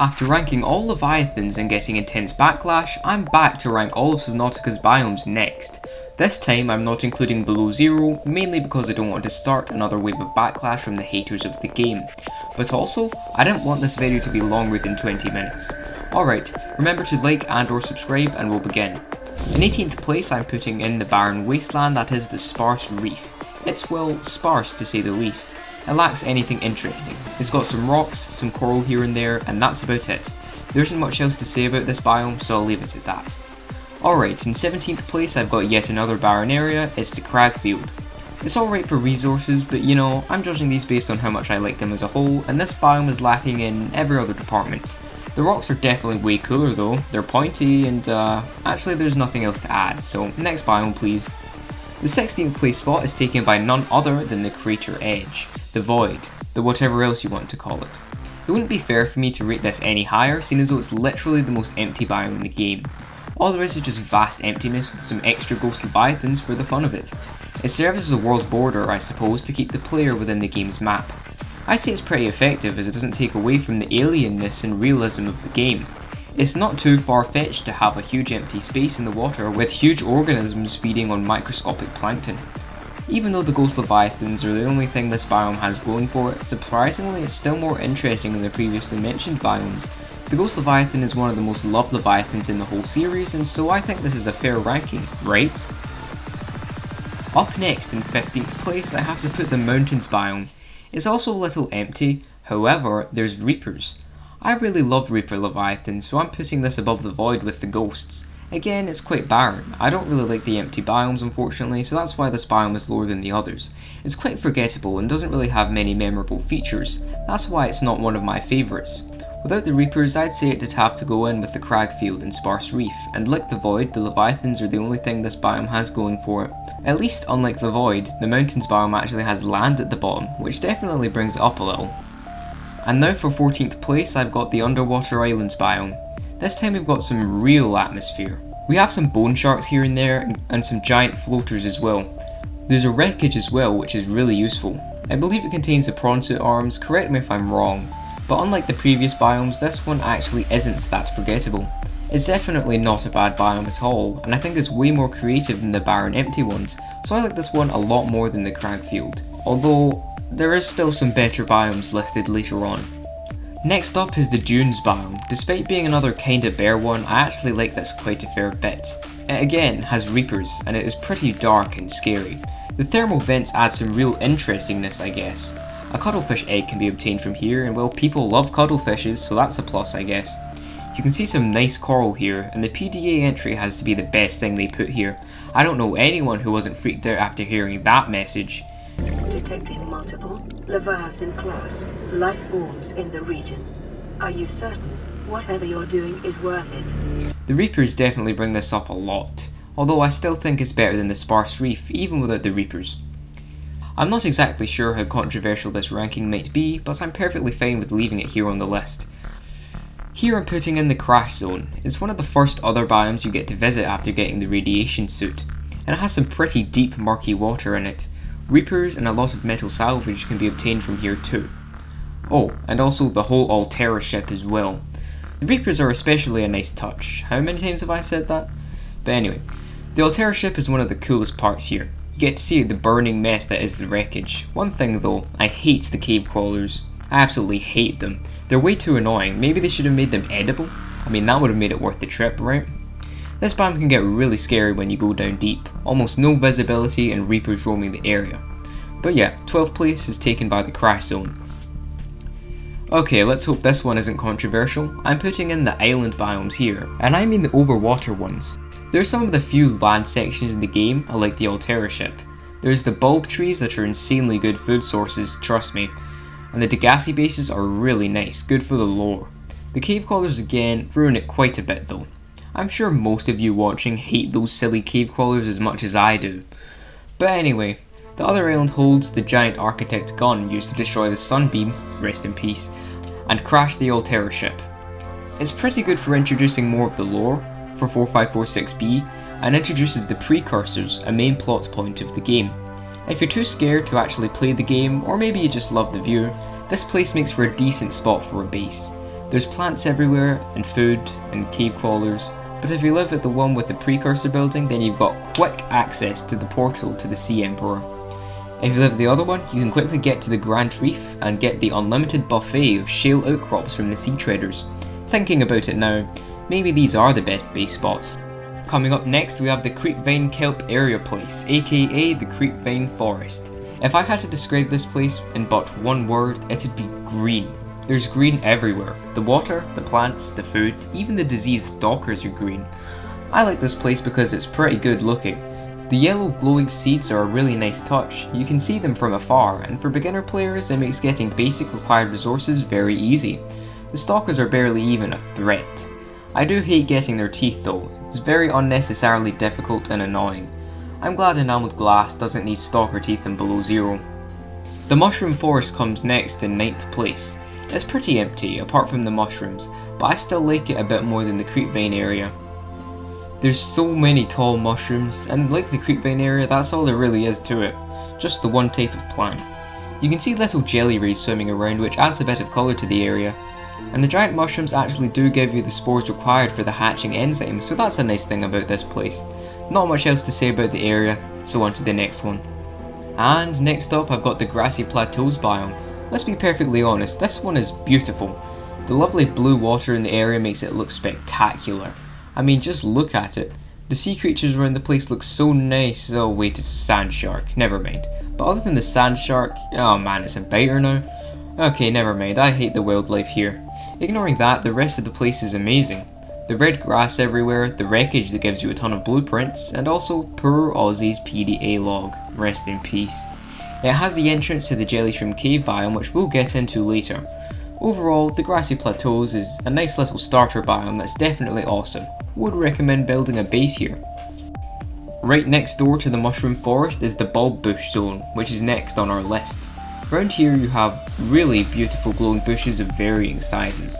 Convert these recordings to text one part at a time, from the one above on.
After ranking all Leviathans and getting intense backlash, I'm back to rank all of Subnautica's biomes next. This time I'm not including below zero, mainly because I don't want to start another wave of backlash from the haters of the game. But also, I didn't want this video to be longer than 20 minutes. Alright, remember to like and or subscribe and we'll begin. In 18th place I'm putting in the barren wasteland that is the sparse reef. It's, well, sparse to say the least. It lacks anything interesting. It's got some rocks, some coral here and there, and that's about it. There isn't much else to say about this biome, so I'll leave it at that. Alright, in 17th place I've got yet another barren area, it's the CRA Field. It's alright for resources, but you know, I'm judging these based on how much I like them as a whole, and this biome is lacking in every other department. The rocks are definitely way cooler though, they're pointy, and actually there's nothing else to add, so next biome please. The 16th place spot is taken by none other than the crater edge, the void, the whatever else you want to call it. It wouldn't be fair for me to rate this any higher, seeing as though it's literally the most empty biome in the game. All there is just vast emptiness with some extra ghost leviathans for the fun of it. It serves as a world border, I suppose, to keep the player within the game's map. I say it's pretty effective as it doesn't take away from the alienness and realism of the game. It's not too far-fetched to have a huge empty space in the water with huge organisms feeding on microscopic plankton. Even though the ghost leviathans are the only thing this biome has going for it, surprisingly it's still more interesting than the previously mentioned biomes. The ghost leviathan is one of the most loved leviathans in the whole series, and so I think this is a fair ranking, right? Up next in 15th place I have to put the mountains biome. It's also a little empty, however there's reapers. I really love reaper leviathans, so I'm putting this above the void with the ghosts. Again, it's quite barren. I don't really like the empty biomes unfortunately, so that's why this biome is lower than the others. It's quite forgettable and doesn't really have many memorable features. That's why it's not one of my favourites. Without the reapers, I'd say it'd have to go in with the CRA Field and sparse reef, and like the void, the leviathans are the only thing this biome has going for it. At least, unlike the void, the mountains biome actually has land at the bottom, which definitely brings it up a little. And now for 14th place I've got the underwater islands biome. This time we've got some real atmosphere. We have some bone sharks here and there, and some giant floaters as well. There's a wreckage as well, which is really useful. I believe it contains the prawn suit arms, correct me if I'm wrong. But unlike the previous biomes, this one actually isn't that forgettable. It's definitely not a bad biome at all, and I think it's way more creative than the barren empty ones, so I like this one a lot more than the CRA Field. Although, there is still some better biomes listed later on. Next up is the dunes biome. Despite being another kinda bare one, I actually like this quite a fair bit. It again has reapers, and it is pretty dark and scary. The thermal vents add some real interestingness, I guess. A cuttlefish egg can be obtained from here, and well, people love cuttlefishes, so that's a plus I guess. You can see some nice coral here, and the PDA entry has to be the best thing they put here. I don't know anyone who wasn't freaked out after hearing that message. Detecting multiple Leviathan class life forms in the region. Are you certain whatever you're doing is worth it? The Reapers definitely bring this up a lot, although I still think it's better than the sparse reef even without the Reapers. I'm not exactly sure how controversial this ranking might be, but I'm perfectly fine with leaving it here on the list. Here I'm putting in the crash zone. It's one of the first other biomes you get to visit after getting the radiation suit, and it has some pretty deep murky water in it. Reapers and a lot of metal salvage can be obtained from here too. Oh, and also the whole Altera ship as well. The Reapers are especially a nice touch. How many times have I said that? But anyway, the Altera ship is one of the coolest parts here. You get to see the burning mess that is the wreckage. One thing though, I hate the cave crawlers. I absolutely hate them. They're way too annoying. Maybe they should have made them edible. I mean, that would have made it worth the trip, right? This biome can get really scary when you go down deep. Almost no visibility and reapers roaming the area. But yeah, 12th place is taken by the crash zone. Okay, let's hope this one isn't controversial. I'm putting in the island biomes here, and I mean the overwater ones. There's some of the few land sections in the game I like the Altera ship. There's the bulb trees that are insanely good food sources, trust me. And the Degassi bases are really nice, good for the lore. The cave crawlers again ruin it quite a bit though. I'm sure most of you watching hate those silly cave crawlers as much as I do. But anyway, the other island holds the giant architect gun used to destroy the Sunbeam, rest in peace, and crash the Altera ship. It's pretty good for introducing more of the lore for 4546B and introduces the precursors, a main plot point of the game. If you're too scared to actually play the game, or maybe you just love the view, this place makes for a decent spot for a base. There's plants everywhere, and food, and cave crawlers, but if you live at the one with the precursor building, then you've got quick access to the portal to the Sea Emperor. If you live at the other one, you can quickly get to the Grand Reef and get the unlimited buffet of shale outcrops from the sea traders. Thinking about it now, maybe these are the best base spots. Coming up next, we have the Creepin Kelp area place, aka the Creepin Forest. If I had to describe this place in but one word, it'd be green. There's green everywhere. The water, the plants, the food, even the diseased stalkers are green. I like this place because it's pretty good looking. The yellow glowing seeds are a really nice touch. You can see them from afar, and for beginner players it makes getting basic required resources very easy. The stalkers are barely even a threat. I do hate getting their teeth though, it's very unnecessarily difficult and annoying. I'm glad enameled glass doesn't need stalker teeth in below zero. The mushroom forest comes next in 9th place. It's pretty empty apart from the mushrooms, but I still like it a bit more than the creepvine area. There's so many tall mushrooms, and like the creepvine area, that's all there really is to it, just the one type of plant. You can see little jelly rays swimming around, which adds a bit of colour to the area. And the giant mushrooms actually do give you the spores required for the hatching enzyme, so that's a nice thing about this place. Not much else to say about the area, so on to the next one. And next up I've got the Grassy Plateaus biome. Let's be perfectly honest, this one is beautiful. The lovely blue water in the area makes it look spectacular. I mean, just look at it. The sea creatures around the place look so nice. Oh wait, it's a sand shark, never mind. But other than the sand shark, oh man, it's a biter now. Okay, never mind, I hate the wildlife here. Ignoring that, the rest of the place is amazing. The red grass everywhere, the wreckage that gives you a ton of blueprints, and also poor Aussie's PDA log. Rest in peace. It has the entrance to the Jellyshroom Cave biome, which we'll get into later. Overall, the Grassy Plateaus is a nice little starter biome that's definitely awesome. Would recommend building a base here. Right next door to the Mushroom Forest is the Bulb Bush Zone, which is next on our list. Around here you have really beautiful glowing bushes of varying sizes.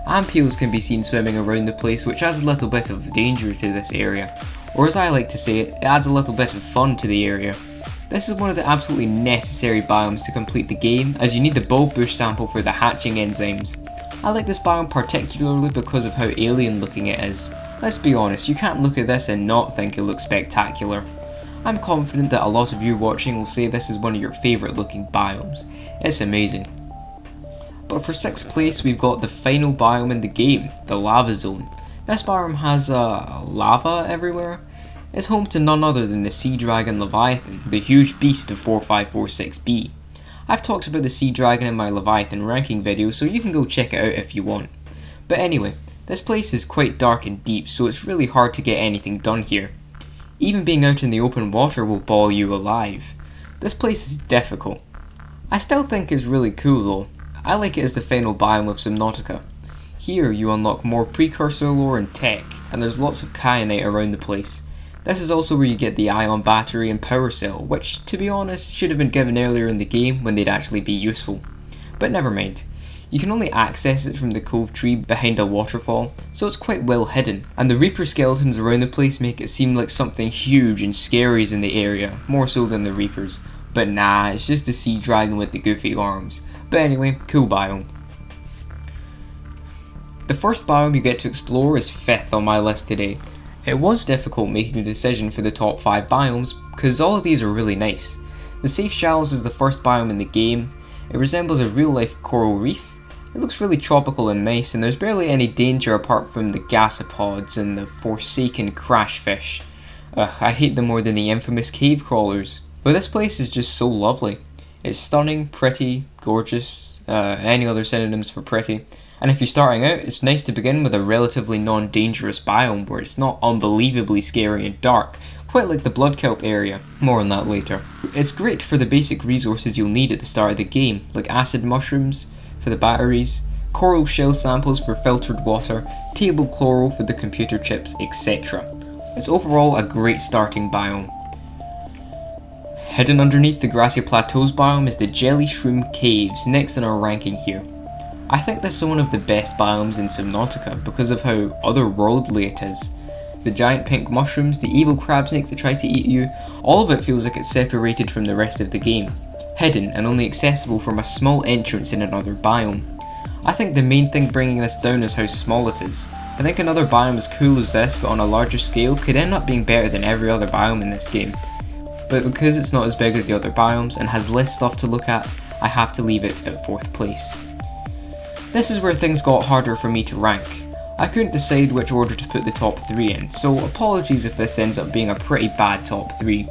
Ampules can be seen swimming around the place, which adds a little bit of danger to this area, or as I like to say it adds a little bit of fun to the area. This is one of the absolutely necessary biomes to complete the game, as you need the bulb bush sample for the hatching enzymes. I like this biome particularly because of how alien looking it is. Let's be honest, you can't look at this and not think it looks spectacular. I'm confident that a lot of you watching will say this is one of your favourite looking biomes. It's amazing. But for 6th place we've got the final biome in the game, the Lava Zone. This biome has lava everywhere. It's home to none other than the sea dragon Leviathan, the huge beast of 4546B. I've talked about the sea dragon in my Leviathan ranking video, so you can go check it out if you want. But anyway, this place is quite dark and deep, so it's really hard to get anything done here. Even being out in the open water will boil you alive. This place is difficult. I still think it's really cool though. I like it as the final biome of Subnautica. Here you unlock more precursor lore and tech, and there's lots of kyanite around the place. This is also where you get the ion battery and power cell, which, to be honest, should have been given earlier in the game when they'd actually be useful. But never mind. You can only access it from the cove tree behind a waterfall, so it's quite well hidden, and the Reaper skeletons around the place make it seem like something huge and scary is in the area, more so than the Reapers. But nah, it's just a sea dragon with the goofy arms. But anyway, cool biome. The first biome you get to explore is 5th on my list today. It was difficult making a decision for the top 5 biomes, because all of these are really nice. The Safe Shallows is the first biome in the game. It resembles a real life coral reef. It looks really tropical and nice, and there's barely any danger apart from the gasopods and the forsaken crash fish. I hate them more than the infamous cave crawlers. But this place is just so lovely. It's stunning, pretty, gorgeous, any other synonyms for pretty. And if you're starting out, it's nice to begin with a relatively non-dangerous biome where it's not unbelievably scary and dark, quite like the Blood Kelp area. More on that later. It's great for the basic resources you'll need at the start of the game, like acid mushrooms for the batteries, coral shell samples for filtered water, table chloral for the computer chips, etc. It's overall a great starting biome. Hidden underneath the Grassy Plateaus biome is the Jellyshroom Caves, next in our ranking here. I think this is one of the best biomes in Subnautica because of how otherworldly it is. The giant pink mushrooms, the evil crab snakes that try to eat you, all of it feels like it's separated from the rest of the game, hidden and only accessible from a small entrance in another biome. I think the main thing bringing this down is how small it is. I think another biome as cool as this but on a larger scale could end up being better than every other biome in this game. But because it's not as big as the other biomes and has less stuff to look at, I have to leave it at 4th place. This is where things got harder for me to rank. I couldn't decide which order to put the top 3 in, so apologies if this ends up being a pretty bad top 3.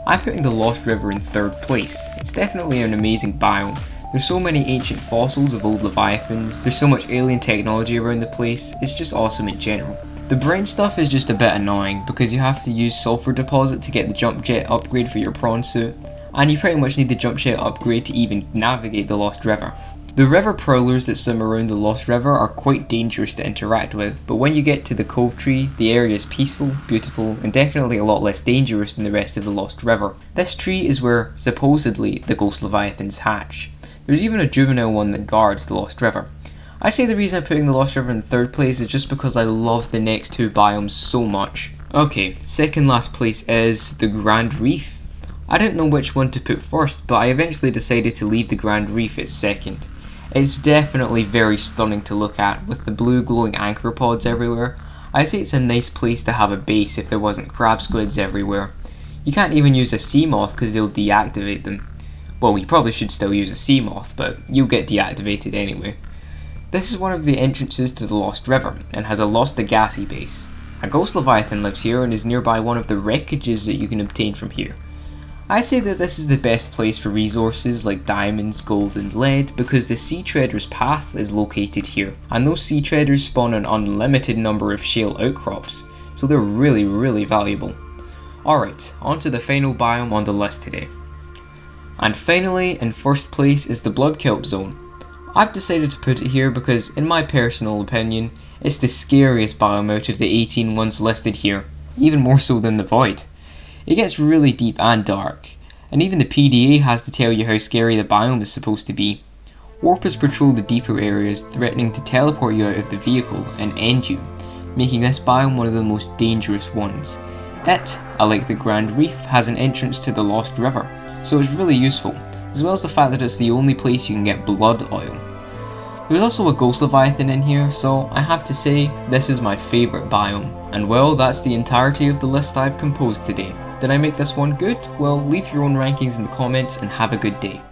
I'm putting the Lost River in 3rd place. It's definitely an amazing biome. There's so many ancient fossils of old Leviathans, there's so much alien technology around the place, it's just awesome in general. The brain stuff is just a bit annoying because you have to use sulfur deposit to get the jump jet upgrade for your prawn suit, and you pretty much need the jump jet upgrade to even navigate the Lost River. The river prowlers that swim around the Lost River are quite dangerous to interact with, but when you get to the Cove Tree, the area is peaceful, beautiful, and definitely a lot less dangerous than the rest of the Lost River. This tree is where, supposedly, the ghost Leviathans hatch. There's even a juvenile one that guards the Lost River. I'd say the reason I'm putting the Lost River in 3rd place is just because I love the next 2 biomes so much. Okay, second last place is the Grand Reef. I didn't know which one to put first, but I eventually decided to leave the Grand Reef at 2nd. It's definitely very stunning to look at, with the blue glowing anchoropods everywhere. I'd say it's a nice place to have a base if there wasn't crab squids everywhere. You can't even use a sea moth because they'll deactivate them. Well, you probably should still use a sea moth, but you'll get deactivated anyway. This is one of the entrances to the Lost River, and has a Lost Legacy base. A ghost Leviathan lives here and is nearby one of the wreckages that you can obtain from here. I say that this is the best place for resources like diamonds, gold and lead because the Sea Treader's path is located here, and those Sea Treaders spawn an unlimited number of shale outcrops, so they're really valuable. Alright, on to the final biome on the list today. And finally, in 1st place is the Blood Kelp Zone. I've decided to put it here because, in my personal opinion, it's the scariest biome out of the 18 ones listed here, even more so than the Void. It gets really deep and dark, and even the PDA has to tell you how scary the biome is supposed to be. Warpers patrol the deeper areas, threatening to teleport you out of the vehicle and end you, making this biome one of the most dangerous ones. It, like the Grand Reef, has an entrance to the Lost River, so it's really useful, as well as the fact that it's the only place you can get blood oil. There's also a ghost Leviathan in here, so I have to say this is my favourite biome. And well, that's the entirety of the list I've composed today. Did I make this one good? Well, leave your own rankings in the comments and have a good day.